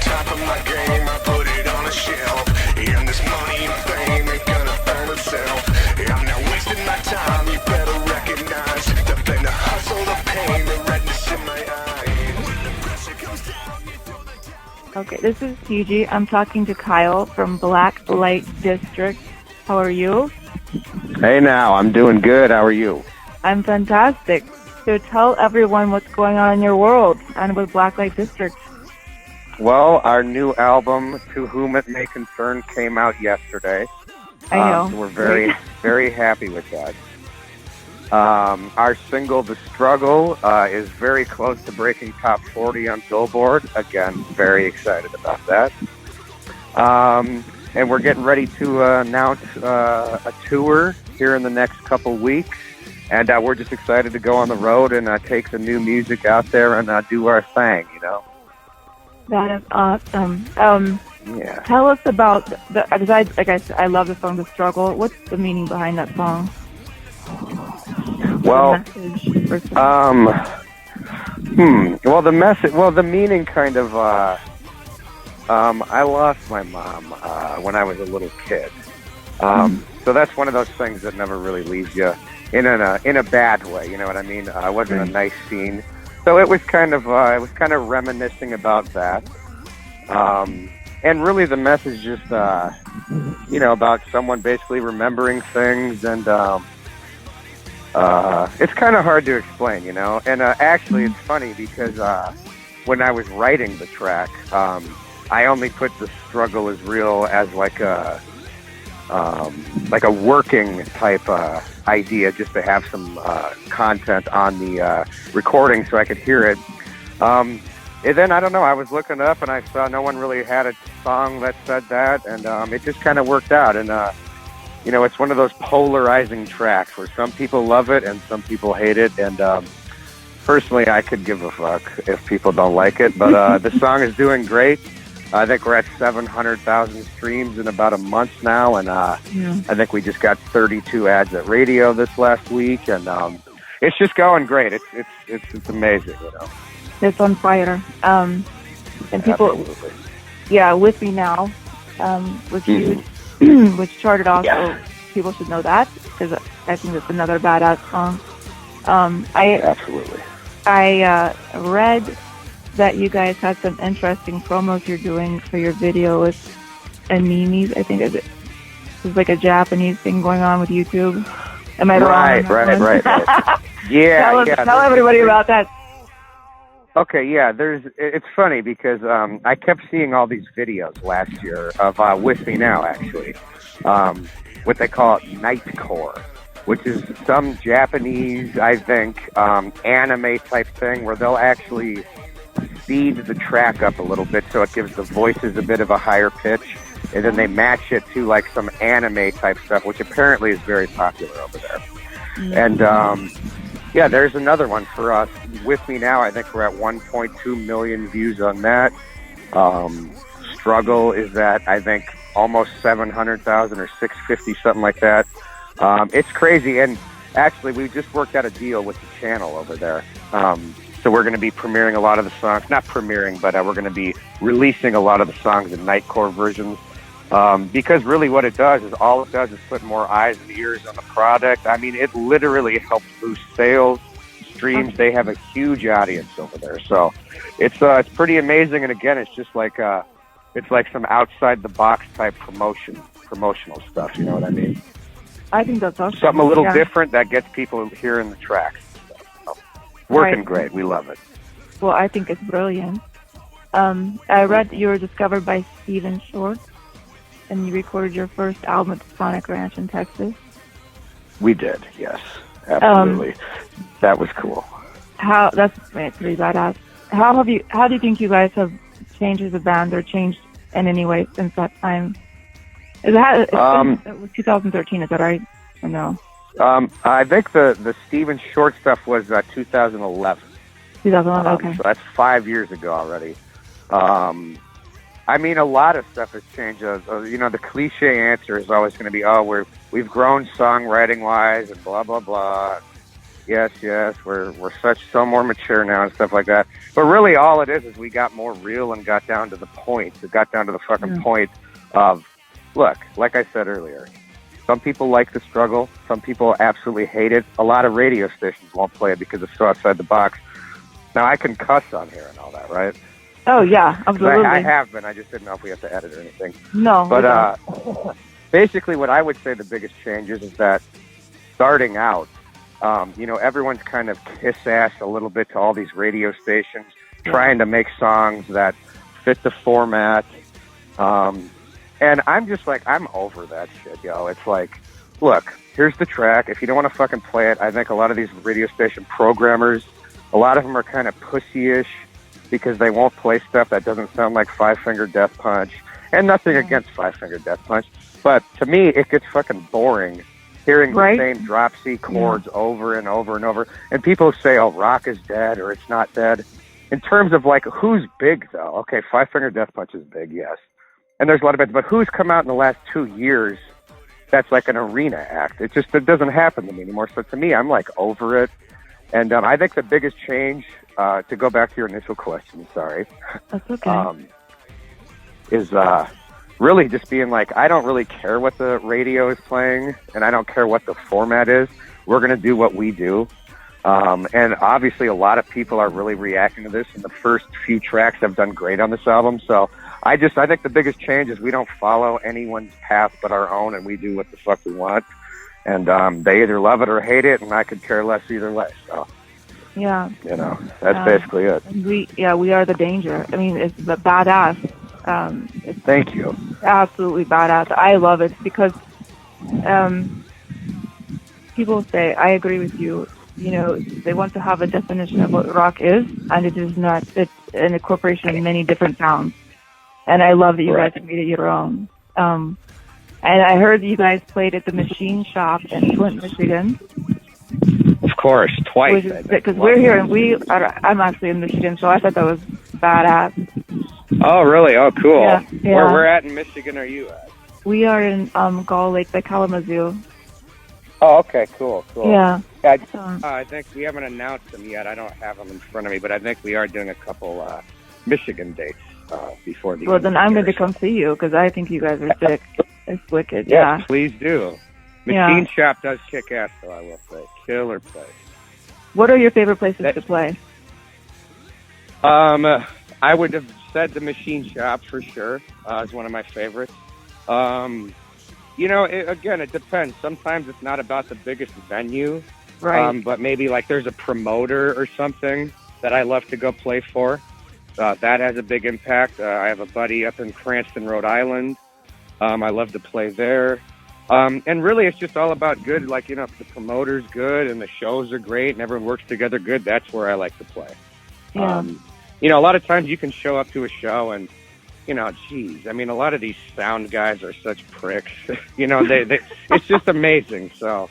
top of my game, I put it on a shelf. And this money and fame ain't gonna earn itself. I'm not wasting my time, you better recognize the pain, the hustle, the pain, the redness in my eye. When the pressure comes down, you throw the towel. Okay, this is Gigi. I'm talking to Kyle from Blacklite District. How are you? Hey now, I'm doing good. How are you? I'm fantastic. So tell everyone what's going on in your world and with Blacklite District. Well, our new album, To Whom It May Concern, came out yesterday. I know. So we're very, very happy with that. Our single, The Struggle, is very close to breaking top 40 on Billboard. Again, very excited about that. And we're getting ready to announce a tour here in the next couple weeks. And we're just excited to go on the road and take the new music out there and do our thing, you know? That is awesome. Yeah. Tell us about, because I love the song The Struggle. What's the meaning behind that song? Well, The message the meaning kind of, I lost my mom when I was a little kid. So that's one of those things that never really leaves you in a bad way, you know what I mean? It wasn't a nice scene. So it was kind of reminiscing about that. And really the message just, about someone basically remembering things, and it's kind of hard to explain, you know? And actually it's funny because when I was writing the track, I only put The Struggle Is Real as like a working type idea, just to have some content on the recording so I could hear it. And then, I don't know, I was looking up and I saw no one really had a song that said that, and it just kind of worked out. And, it's one of those polarizing tracks where some people love it and some people hate it. And personally, I could give a fuck if people don't like it. But the song is doing great. I think we're at 700,000 streams in about a month now, and I think we just got 32 ads at radio this last week, and it's just going great. It's amazing, you know. It's on fire. And people, Absolutely. With Me Now was huge, which charted off. So people should know that, because I think it's another badass song. Absolutely. I read that you guys had some interesting promos you're doing for your video with animes. I think it's like a Japanese thing going on with YouTube. Am I wrong? Right. Yeah. Tell everybody about that. Okay, yeah. It's funny because I kept seeing all these videos last year of With Me Now, actually, what they call Nightcore, which is some Japanese, I think, anime type thing where they'll actually speed the track up a little bit so it gives the voices a bit of a higher pitch, and then they match it to like some anime type stuff, which apparently is very popular over there. And there's another one for us. With Me Now, I think we're at 1.2 million views on that. Struggle is at, I think, almost 700,000 or 650, something like that. It's crazy, and actually we just worked out a deal with the channel over there. So we're going to be premiering a lot of the songs, not premiering, but we're going to be releasing a lot of the songs in Nightcore versions. Because really what it does is put more eyes and ears on the product. I mean, it literally helps boost sales, streams. They have a huge audience over there. So it's pretty amazing. And again, it's just like, it's like some outside the box type promotional stuff. You know what I mean? I think that's awesome. Something a little different that gets people hearing the tracks. Working great. We love it. Well, I think it's brilliant. I read you were discovered by Steven Short, and you recorded your first album at the Sonic Ranch in Texas. We did, yes. Absolutely. That was cool. That's pretty badass. How do you think you guys have changed as a band, or changed in any way since that time? It was 2013, is that right? Or no? I think the Steven Short stuff was 2011. 2011, okay. So that's 5 years ago already. I mean, a lot of stuff has changed. The cliche answer is always going to be, we've grown songwriting-wise and blah, blah, blah. yes. We're so more mature now and stuff like that. But really, all it is we got more real and got down to the point. It got down to the fucking point of, look, like I said earlier, some people like the struggle. Some people absolutely hate it. A lot of radio stations won't play it because it's so outside the box. Now, I can cuss on here and all that, right? Oh, yeah, absolutely. I have been. I just didn't know if we have to edit or anything. No. But basically what I would say the biggest change is that starting out, everyone's kind of kiss-ass a little bit to all these radio stations, trying to make songs that fit the format. And I'm just like, I'm over that shit, yo. It's like, look, here's the track. If you don't want to fucking play it, I think a lot of these radio station programmers, a lot of them are kind of pussy-ish because they won't play stuff that doesn't sound like Five Finger Death Punch. And nothing against Five Finger Death Punch. But to me, it gets fucking boring hearing the same drop C chords over and over and over. And people say, oh, rock is dead or it's not dead. In terms of, like, who's big, though? Okay, Five Finger Death Punch is big, yes. And there's a lot of bands. But who's come out in the last 2 years that's like an arena act? It doesn't happen to me anymore. So to me, I'm, like, over it. And I think the biggest change, to go back to your initial question, sorry. That's okay. Is really just being like, I don't really care what the radio is playing, and I don't care what the format is. We're going to do what we do. And obviously a lot of people are really reacting to this, and the first few tracks have done great on this album. So I think the biggest change is we don't follow anyone's path but our own, and we do what the fuck we want. And they either love it or hate it, and I could care less either way. So yeah, that's basically it. We are the danger. I mean, it's the badass. Thank you. Absolutely badass. I love it because people say, I agree with you, they want to have a definition of what rock is, and it is not. It's an incorporation of many different sounds. And I love that you guys have made it your own. And I heard you guys played at the Machine Shop in Flint, Michigan. Of course, twice. Because we're here, and I'm actually in Michigan, so I thought that was badass. Oh, really? Oh, cool. Yeah. Where at in Michigan are you at? We are in Gull Lake by Kalamazoo. Oh, okay, cool. Yeah. I think we haven't announced them yet. I don't have them in front of me, but I think we are doing a couple Michigan dates before the. Well, then I'm going to come see you because I think you guys are sick. It's wicked. Yeah. Please do. Machine Shop does kick ass, though, I will say. Killer place. What are your favorite places to play? I would have said the Machine Shop for sure is one of my favorites. Again, it depends. Sometimes it's not about the biggest venue, right? But maybe like there's a promoter or something that I love to go play for. That has a big impact. I have a buddy up in Cranston, Rhode Island. I love to play there. And really, it's just all about good. Like, if the promoter's good and the shows are great and everyone works together good, that's where I like to play. Yeah. A lot of times you can show up to a show and, geez, I mean, a lot of these sound guys are such pricks. It's just amazing. So,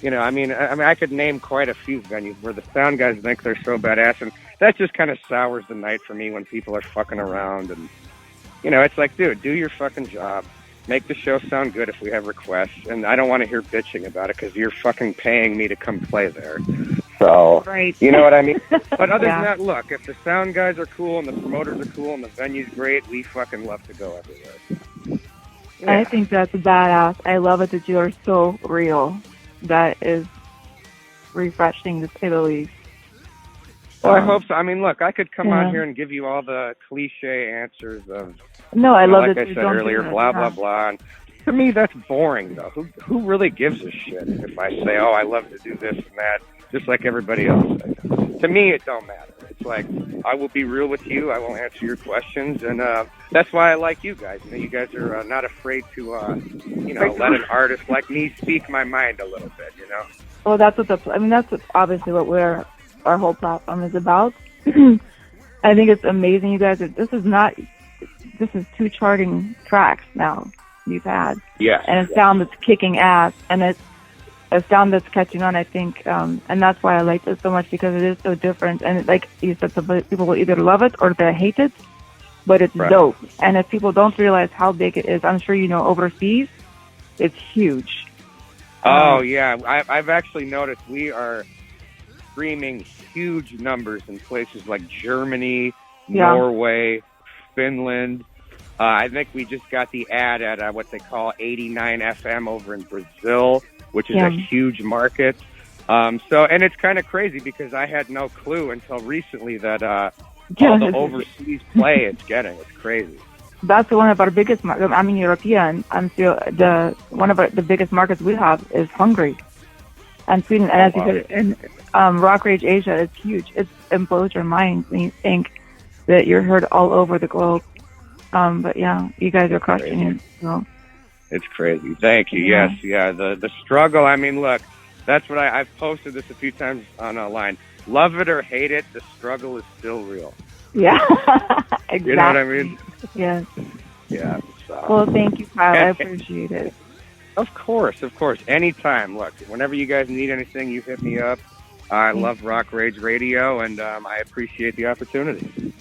I could name quite a few venues where the sound guys think they're so badass, and that just kind of sours the night for me when people are fucking around. And, it's like, dude, do your fucking job. Make the show sound good if we have requests, and I don't want to hear bitching about it because you're fucking paying me to come play there. So, right. You know what I mean? But other than that, look, if the sound guys are cool and the promoters are cool and the venue's great, we fucking love to go everywhere. Yeah. I think that's badass. I love it that you are so real. That is refreshing, to say the least. Well, I hope so. I mean, look, I could come on here and give you all the cliche answers of, no, I love like it. I said earlier, blah, blah, blah. And to me, that's boring, though. Who really gives a shit if I say, oh, I love to do this and that, just like everybody else says? To me, it don't matter. It's like, I will be real with you. I will answer your questions. And that's why I like you guys. You guys are not afraid to, let an artist like me speak my mind a little bit, Well, that's obviously what our whole platform is about. I think it's amazing, you guys. This is 2 charting tracks now you've had. Yeah. And a sound that's kicking ass, and it's a sound that's catching on, I think. And that's why I like this so much, because it is so different. And like you said, people will either love it or they hate it, but it's dope. And if people don't realize how big it is, I'm sure overseas, it's huge. Oh, yeah. I've actually noticed we are streaming huge numbers in places like Germany, Yeah. Norway, Finland. I think we just got the ad at what they call 89 FM over in Brazil, which is Yeah. a huge market. And it's kind of crazy because I had no clue until recently that all the overseas play it's getting. It's crazy. That's one of our biggest markets. I'm European. I'm still one of the biggest markets we have is Hungary and Sweden. And as you said, in Rock Rage Asia is huge. It blows your mind when you think that you're heard all over the globe. But yeah, you guys are crushing it. So. It's crazy. Thank you. Yeah. Yes, yeah. The struggle. I mean, look, that's what I've posted this a few times online. Love it or hate it, the struggle is still real. Yeah, exactly. You know what I mean? Yes. Yeah. So. Well, thank you, Kyle. I appreciate it. Of course. Anytime. Look, whenever you guys need anything, you hit me up. I love Rock Rage Radio, and I appreciate the opportunity.